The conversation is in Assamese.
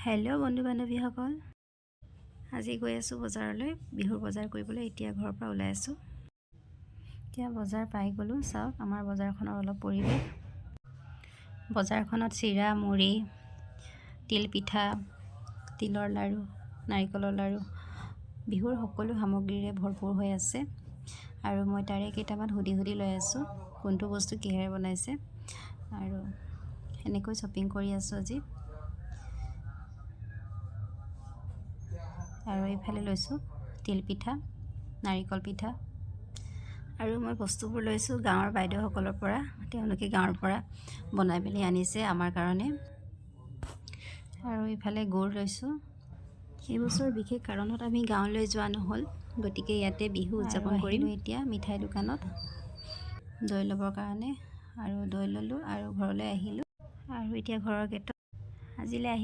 হেল্ল' বন্ধু বান্ধৱীসকল, আজি গৈ আছোঁ বজাৰলৈ, বিহুৰ বজাৰ কৰিবলৈ। এতিয়া ঘৰৰ পৰা ওলাই আছোঁ। এতিয়া বজাৰ পাই গ'লোঁ। চাওক আমাৰ বজাৰখনৰ অলপ পৰিৱেশ। বজাৰখনত চিৰা, মুড়ি, তিল পিঠা, তিলৰ লাড়ু, নাৰিকলৰ লাড়ু, বিহুৰ সকলো সামগ্ৰীৰে ভৰপূৰ হৈ আছে। আৰু মই তাৰে কেইটামান সুধি লৈ আছোঁ, কোনটো বস্তু কিহেৰে বনাইছে। আৰু এনেকৈ শ্বপিং কৰি আছোঁ আজি। আৰু এইফালে লৈছোঁ তিল পিঠা, নাৰিকল পিঠা। আৰু মই বস্তুবোৰ লৈছোঁ গাঁৱৰ বাইদেউসকলৰ পৰা। তেওঁলোকে গাঁৱৰ পৰা বনাই মেলি আনিছে আমাৰ কাৰণে। আৰু ইফালে গুড় লৈছোঁ। এইবছৰ বিশেষ কাৰণত আমি গাঁৱলৈ যোৱা নহ'ল, গতিকে ইয়াতে বিহু উদযাপন কৰিলোঁ। এতিয়া মিঠাই দোকানত দৈ ল'বৰ কাৰণে, আৰু দৈ ল'লোঁ আৰু ঘৰলৈ আহিলোঁ। আৰু এতিয়া ঘৰৰ গেটত আজিলৈ